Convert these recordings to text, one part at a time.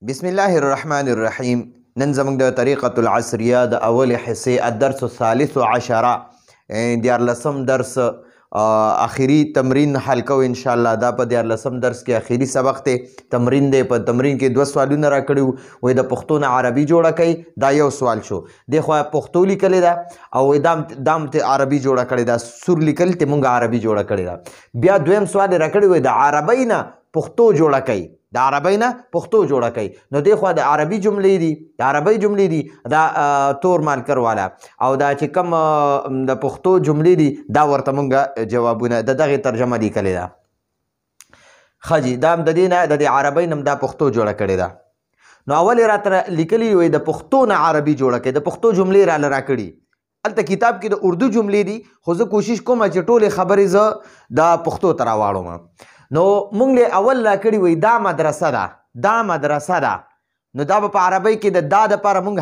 بسم الله الرحمن الرحیم. نن زموږ د طریقة العصریه د اول حصې الدرس الثالث عشره 14 درس آخري تمرین حل کوو انشاءالله. دا په 14 درس کې آخري سبق دی، تمرین دی. په تمرین کې 2 سوالونه راکړي وو، وایي د پښتو نه عربي جوړه کوي. دا یو سوال شو. دې خوا پښتو لیکلې ده او دام ته عربي جوړه کړې ده، سور لیکل ته مونږ عربي جوړه کړې ده. بیا دویم سوال یې راکړی وایي د عربۍ نه پښتو جوړه کوي، د عربۍ نه پښتو جوړه کوي. نو دې خوا د عربي جملې دي، د عربۍ جملې دي، دا تور مارکر والا، او دا چې کوم د پښتو جملې دي دا ورته مونږ جوابونه د دغې ترجمه لیکلې ده. ښه جي، دا هم د دې نه د دې عربۍ نه دا پښتو جوړه کړې ده. نو اول یې راته لیکلي وي د پښتو نه عربي جوړه کوي، د پښتو جملې راله راکړي. هلته کتاب کې د اردو جملې دي، خو زه کوشش کوم چې ټولې خبرې زه د پښتو ته راواړم. نو مونږ له اول راکړي وي دا مدرسه ده، دا مدرسه ده. نو دا به په عربۍ کې د دا دپاره مونږ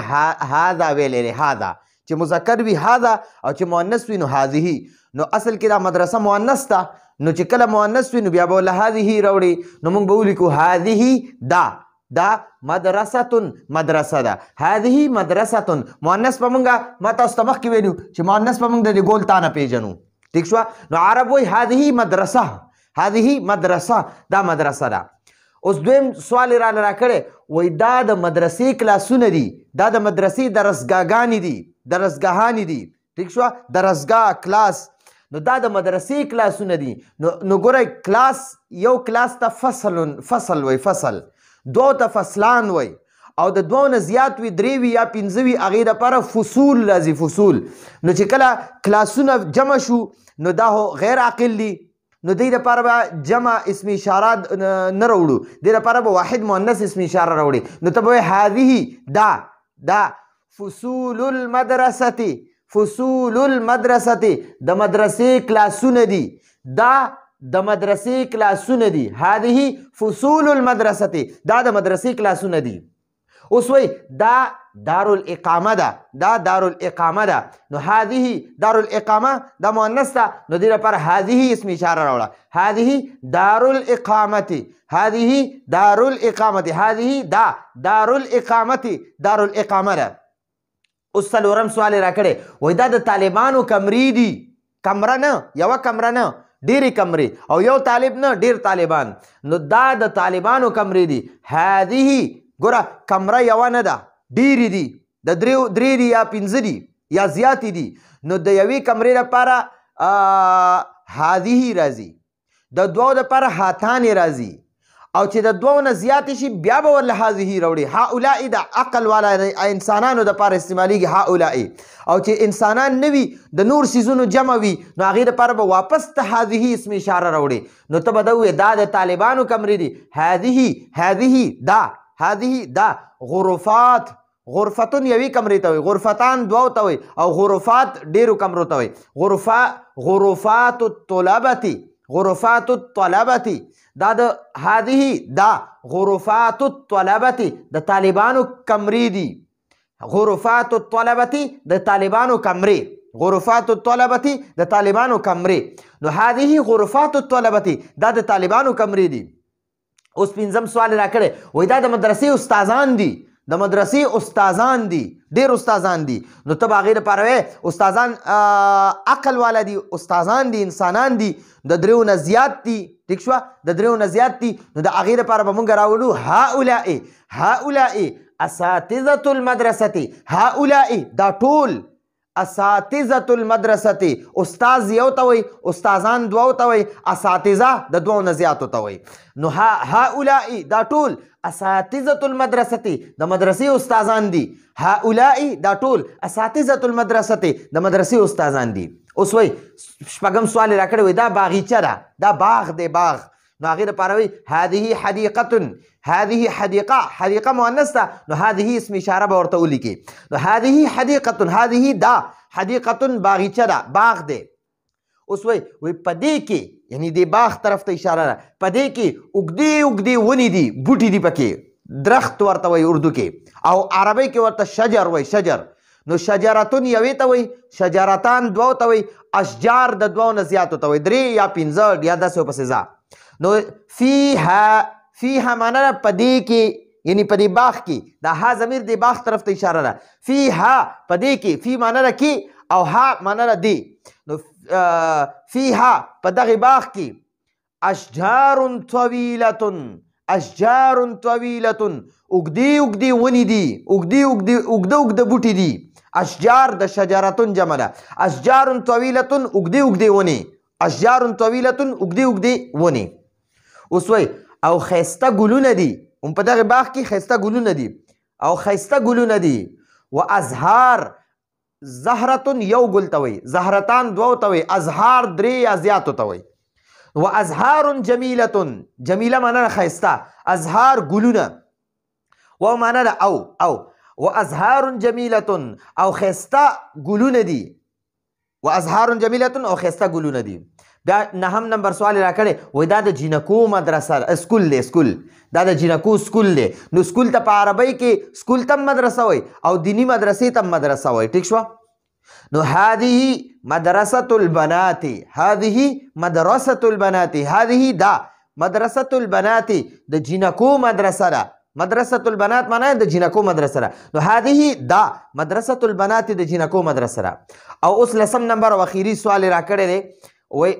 هذا ویلی دی، هذا چې مذکر وي هذا، او چې مؤنث وي نو هذه. نو اصل کې دا مدرسه مؤنث ده، نو چې کله مؤنث وي نو بیا به له هذه راوړي. نو مونږ به ولیکو هذه دا مدرسه مدرسه ده، هذه مدرسه. مؤنث به مونږ ما تاسو ته مخکې ویلو چې مؤنث به مونږ د ګول تا نه پیژنو، ټیک شوه. نو عرب وایي هذه مدرسه، هذه مدرسه، دا مدرسه ده. اوس دویم سوال یې راله راکړی وایي دا د مدرسې کلاسونه دي، دا د مدرسې درسګاهانې دي، درسګاهانې دي، ټیک شوه، درسګاه کلاس. نو دا د مدرسې کلاسونه دي. نو ګورئ کلاس، یو کلاس ته فصل وایي، فصل دوه ته فصلان وایي، او د دوه نه زیات وي، 3 وي یا 5 وي، هغې دپاره فصول راځي، فصول. نو چې کله کلاسونه جمع شو نو دا غیر عاقل دي، نو دې دپاره به جمع اسم اشاره نه راوړو، دې دپاره به واحد مؤنث اسم اشاره راوړي. نو ته به وایې هذه دا فصول المدرسة، فصول المدرسة د مدرسې کلاسونه دي، دا د مدرسې کلاسونه دي. هذه فصول المدرسة دا د مدرسې کلاسونه دي. اوس وایي دا دارالاقامه ده، دا دارالاقامه ده. نو هذه دارالاقامه دا مؤنث ده، نو دې لپاره هذه اسم اشاره راوړه، هذه دارالاقامة، هذه دارالاقامة، هذه دارالاقامة، دارالاقامه ده. اوس څلورم سوال یې راکړی وایي دا د طالبانو کمرې دي، کمره نه، یوه کمره نه، ډېرې کمرې، او یو طالب نه، ډېر طالبان. نو دا د طالبانو کمرې دي. هذه ګوره کمره یوه نه ده، ډېرې دي، د 3 دي یا 5 دي یا زیاتې دي. نو د یوې کمرې لپاره هذه راځي، د 2 لپاره هاتانې راځي، او چې د 2 نه زیاتې شي بیا به ورله هذه راوړي. هؤلاء د عقل والا انسانانو دپاره استعمالیږي هؤلاء. او چې انسانان نه وي، د نور څیزونو جمع وي، نو هغې دپاره به واپس ته هذه اسم اشاره راوړي. نو ته به دا ووایې دا د طالبانو کمرې دي. هذه دا غرفات، غرفتون یوې کمرې ته وایي، غرفتان 2 ته وایي، او غرفات ډېرو کمرو ته وایي. غرفات الطلبة، غرفات الطلبة دا د هذه دا غرفات الطلبة د طالبانو کمرې دي. غرفات الطلبة د طالبانو کمرې، غرفات الطلبة د طالبانو کمرې. نو هذه غرفات الطلبة دا د طالبانو کمرې دي. اوس 5م سوال راکړی وایي دا د مدرسې استادان دي، د مدرسې استادان دي، ډېر استادان دي. نو ته به هغې دپاره وایې استادان عقل والا دي، استادان دي، انسانان دي، د 3 نه زیات دي، ټیک شوه، د 3 نه زیات دي. نو د هغې دپاره به مونږ راولو هؤلاء اساتذة المدرسة، هؤلاء دا ټول اساتذة المدرسة، استاذ یو ته وایي، استادان 2 ته وایي، اساتذه د 2 نه زیاتو ته وایي. نو هؤلاء دا ټول اساتذة المدرسة د مدرسې استادان دي، هؤلاء دا ټول اساتذة المدرسة د مدرسې استادان دي. اوس وایي 6م سوال یې راکړی وایي دا باغیچه ده، دا باغ دی، باغ. نو هغې دپاره وایي هذه حدیقة، هذه حدیقه مؤنث ده، نو هذه اسم اشاره به ورته ولیکي. نو هذه حدیقة، هذه دا حدیقة باغیچه ده، باغ دی. اوس وایي په دې کې، یعنی د باغ طرف ته اشاره ده، په دې کې اوږدې ونې دي، بوټي دي پکې، درخت ورته وایي اردو کې، او عربۍ کې ورته شجر وایي، شجر. نو شجرتون یوې ته وایي، شجرتان 2 ته وایي، اشجار د 2 نه زیاتو ته وایي، 3 یا 5 یا 10 پسې ځه. نو فیها معنا په دې کې، یعنی په دې باغ کې دا ها ضمیر د باغ طرف ته اشاره ده فیها په دې کې فی معنی ده کې او ها معنی ده دی نو فیها په دغه باغ کې اشجار طویلة اشجار طویلة اوږدې اوږدې ونې دي اوږده بوټي دي اشجار د شجرتون جمع ده اشجار طویلة اوږدې اوږدې ونې اشجار طویلة اوږدې ونې اوس وایي او ښایسته ګلونه دي هم په دغه باغ کې ښایسته ګلونه دي او ښایسته ګلونه دي و ازهار زهرتون یو ګل ته وایي زهرتان دوو ته وایي ازهار درې یا زیاتو ته وایي و ازهار جمیلتون جمیله معنی ده ښایسته ازهار ګلونه و معنی ده او و ازهار جمیلتون او ښایسته ګلونه دي و ازهار جمیلتون او ښایسته ګلونه دي بیا نهم نمبر سوال را کړی وایي دا د جینکو مدرسه سکول دی سکول دا د جینکو سکول دی نو سکول ته په عربی کې سکول ته مدرسه وایي او دینی مدرسې ته مدرسه وایي ټیک شوه نو هذه مدرسة البنات هذه مدرسة البنات هذه دا مدرسة البنات د جینکو مدرسه ده مدرسة البنات معنی د جینکو مدرسه ده نو هذه دا مدرسة البنات د جینکو مدرسه ده او اوس لسم نمبر او اخیری سوال را کړی دی وای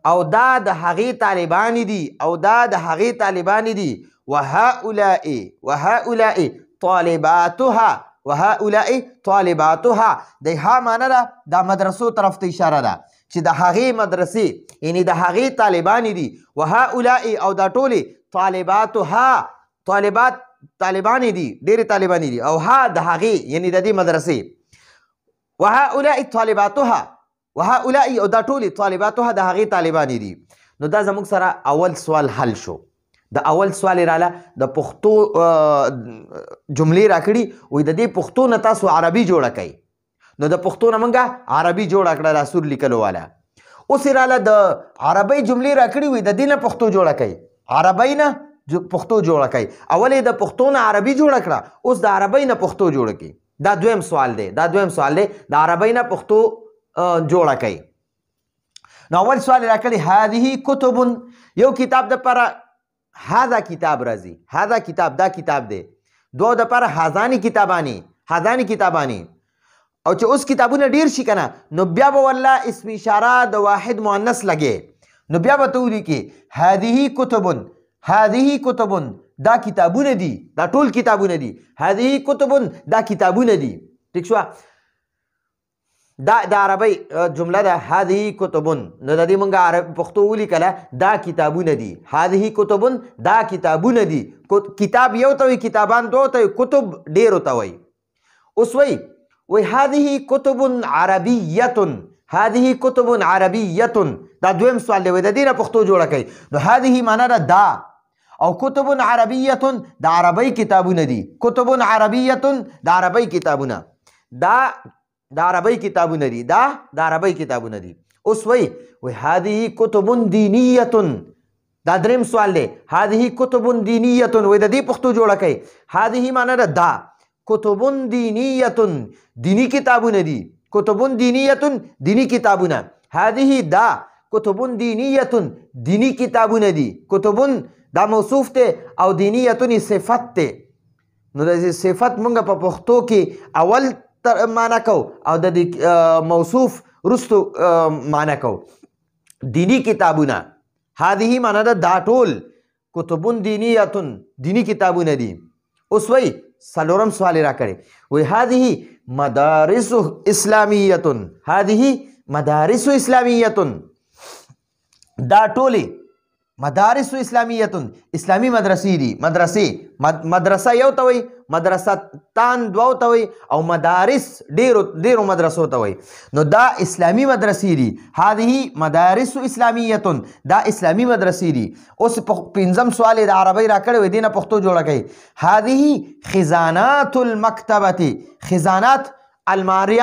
او دا د هغې طالبان دي او دا د هغې طالبان دي وهؤلاء طالباتها وهؤلاء طالباتها د ها معنی ده دا مدرسو طرف ته اشاره ده چې د هغې مدرسې یعنی د هغې طالبان دي وهؤلاء او دا ټولې طالباتها طالبان دي ډېرې طالبان دي او ها د هغې یعنی د دې مدرسې وهؤلاء طالباتها وهؤلاء او دا ټولې طالباتها د هغې طالبان دي نو دا زموږ سره اول سوال حل شو د اول سوال راله د پښتو جملې راکړي وایي د دې پښتو نه تاسو عربي جوړه کوئ نو د پښتو نه موږ عربي جوړه کړه دا سور لیکلو والا اوس یې راله د عربۍ جملې راکړي وایي د دې نه پښتو جوړه کوي عربۍ نه پښتو جوړه کوي اول یې د پښتو نه عربي جوړه کړه اوس د عربۍ نه پښتو جوړه کوي دا دویم سوال دی د عربۍ نه پښتو جوړه کوي نو اول سوال راکړي هذه کتب یو کتاب دپاره هذا کتاب راځي هذا کتاب دا کتاب دی دو دپاره هذانی کتابانی او چې اوس کتابونه ډیر شي کنه نو بیا به والله اسم اشاره د واحد مؤنث لګي نو بیا به ته ولیکې هذه کتب دا کتابونه دي دا ټول کتابونه دي هذه کتب دا کتابونه دي ټیک شوه دا د عربی جمله ده هذه کتب نو د دې موږ پښتو ولیکله دا کتابونه دي هذه کتب دا کتابونه دي کتاب یو ته وایي کتابان دوه ته وایي کتب ډېرو ته وایي اوس وایي هذه کتب عربیة دا دویم سوال دی وایي د دې نه پښتو جوړه کوي نو هذه معنی ده دا او کتب عربیة د عربی کتابونه دي کتب عربیة د عربی کتابونه د عربی کتابونه دي د عربی کتابونه دي اوس وایي هذه کتب دینیة دا دریم سوال دی هذه کتب دینیة وایي د دې پښتو جوړه کوي هذه معنی ده دا کتب دینیة دینی کتابونه دي کتب دینیة دینی کتابونه هذه دا کتب دینیة دینی کتابونه دي کتب دا موصوف ته او دینیة صفت ته نو د صفت مونږ په پښتو کې اول معنی کو او د دې موصوف رستو معنی کو دینی کتابونه هذه معنی ده دا ټول کتب دینیة دینی کتابونه دي اوس وایي څلورم سوال را کړی وایي هذه مدارس اسلامیة هذه مدارس اسلامیة دا ټولې مدارس اسلامیة اسلامی مدرسې دي مدرسه یو ته وایي مدرستان دوو ته وایي او مدارس ډیرو مدرسو ته وایي نو دا اسلامی مدرسې دي هذه مدارس اسلامیة دا اسلامی مدرسې دي اوس پنځم سوال د عربی را کړی وایي دې نه پښتو جوړه کوي هذه خزانات المکتبة خزانات الماری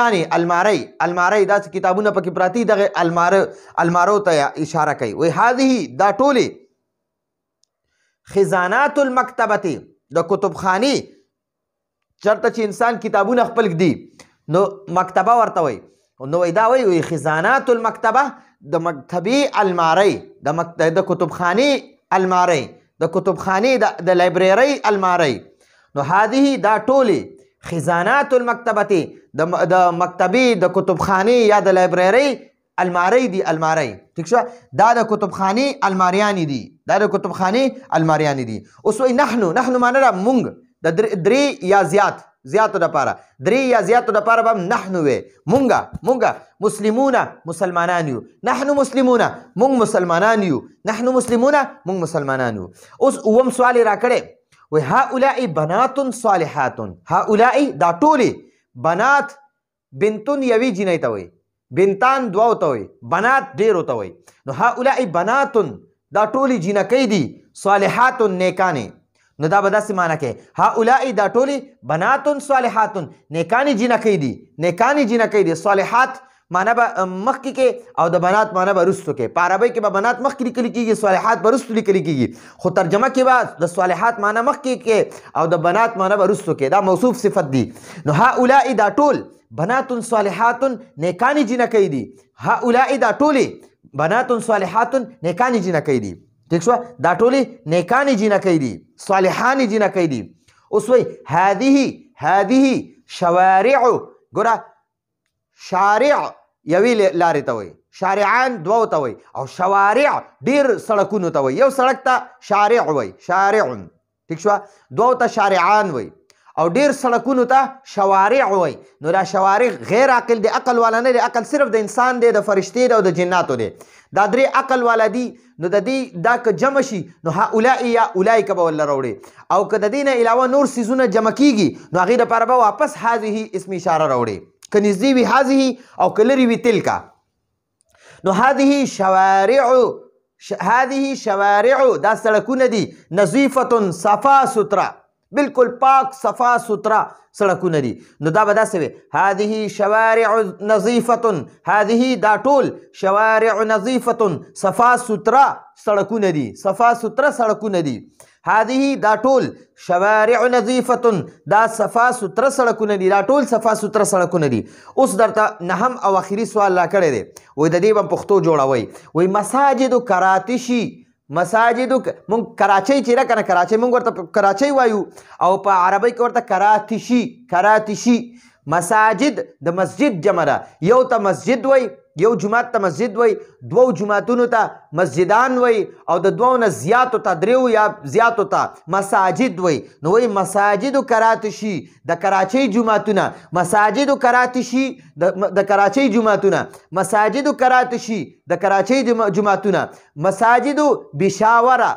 دا چې کتابونه پکې پراتی دغه المارو ته اشاره کوي وایي هذه دا ټولې خزانات المکتبة د کتبخانې چېرته چې انسان کتابونه خپل ږدي نو مکتبه ورته وایي نو دا وایي خزانات المکتبه د مکتبې الماری د کتبخانې الماری د کتابخانې د لایبررۍ المارۍ. نو هذه دا ټولې خزانات المکتبتې د مکتبې د کتابخانې یا د لایبررۍ الماری دي. الماری ٹھیک شو، دا د کتابخانې الماریانې دي، دا د کتابخانې الماریانې دي. اوس وایي نحنو معنی را مونږ د درې یا زیاتو دپاره، درې یا زیاتو دپاره به نحنو وی مونږه مسلمونه مسلمانان یو، نحنو مسلمونه مونږ مسلمانان یو، نحنو مسلمونه مونږ مسلمانان یو. اوس اووم سوال یې راکړی وایي هؤلاء بنات صالحات. هؤلاء دا ټولې بنات، بنتون یوې جینۍ ته وایي، بنتان دوو ته وایي، بنات ډېرو ته وایي. نو هؤلاء بناتن دا ټولې جینکۍ دي، صالحات نیکانې. نو دا به داسې معنی کوي هؤلاء دا ټولې بناتن صالحاتن نیکانې جینکۍ دي، نیکانې جینکۍ دي. صالحات معنی به مخکې کې او د بنات معنی به وروستو کې. په عربۍ کې به بنات مخکې لیکلی کېږي، صالحات به وروستو لیکلی کېږي، خو ترجمه کې به د صالحات معنی مخکې کې او د بنات معنی به وروستو کې. دا موصوف صفت دي. نو هؤلاء دا ټول بنات صالحات نیکانې جینکۍ دي. هؤلاء دا ټولې بنات صالحات نیکانې جینکۍ دي. ٹھیک شو، دا ټولې نیکانې جینکۍ دي، صالحانې جینکۍ دي. اوس وایي هذه شوارع. ګوره شارع یوې لارې ته وایي، شارعان دوو ته وایي، او شوارع ډېر سړکونو ته وایي. یو سړک ته شارع وایي، شارع. ٹھیک شو، دوو ته شارعان وایي او ډېر سړکونو ته شوارع وایي. نو دا شوارع غیر عقل دی، عقل والا نه دی. عقل صرف د انسان دی، د فرشتې دی او د جناتو دی. دا درې عقل والا دي. نو د دې دا که جمع شي نو هؤلاء یا اولئک به ورله راوړي، او که د دې نه علاوه نور څیزونه جمع کیږي نو هغې دپاره به واپس هذه اسم اشاره راوړي، که نږدې وي هذه او که لرې وي تلکه. نو هذه شوارع دا سړکونه دي، نظیفتن صفا سوتره، بالکل پاک صفا سوتره سړکونه دي. نو دا به داسې وي هذه شوارع نظیفتن، هذه دا ټول شوارع نظیفتن صفا سوتره سړکونه دي، صفا سوتره سړکونه دي. هذه دا ټول شوارع نظیفتن دا صفا سوتره سړکونه دي، دا ټول صفا سوتره سړکونه دي. اوس درته نهم او اخري سوال راکړی دی، وایي د دې به پښتو جوړوئ. وایي مساجد کراتشي، مساجد مونږ کراچۍ چې ده که نه، کراچۍ مونږ ورته کراچۍ وایو او په عربۍ کې ورته کراتشي. مساجد د مسجد جمع ده، یو ته مسجد وایي، یو جماعت ته مسجد وایي، دوو جماعتونو ته مسجدان وایي، او د دوو نه زیاتو ته، دریو یا زیاتو ته مساجد وایي. نو وایي مساجد کراتشي د کراچۍ جماعتونه، مساجد کراتشي د کراچۍ جماعتونه، مساجد کراتشي د کراچۍ جماعتونه، مساجد بشاوره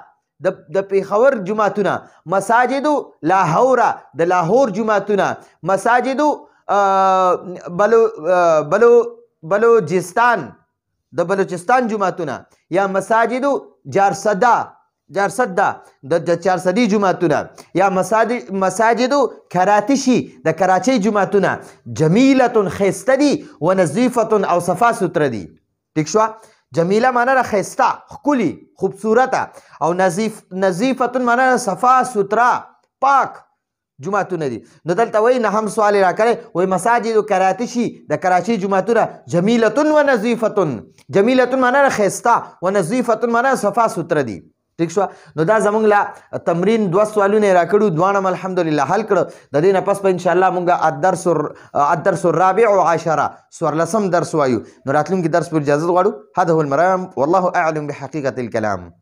د پیښور جماعتونه، مساجد لاهوره د لاهور جماعتونه، مساجد بلوچستان د بلوچستان جماعتونه، یا مساجد جارسده د چارسدي جماعتونه، یا مساجد کراتشي د کراچۍ جماعتونه. جمیلتن خیسته دي، و نظیفتن او صفا سوتره دي. ٹھیک شو، جمیله معنی را خیسته، ښکلي، خوبصورته، او نظیفتن معنی را صفا سوتره، پاک جماعتونه دي. نو دلته وایي نهم سوال یې راکړی، وایي مساجد کراتشي د کراچۍ جماعتونه جمیلتن و نظیفتن، جمیلتن معنی را خیسته، و نظیفتن معنی را صفا سوتره دي. ٹھیک شو، نو دا زمونږ له تمرین دوه سوالونه یې راکړو، دواړه الحمدلله حل کړه. د دې نه پس به انشاءالله مونږ الدرس الرابع عشره 14 درس وایو. نو راتلونکي درس پر اجازت غواړو. هذا هو المرام والله اعلم بحقیقة الكلام.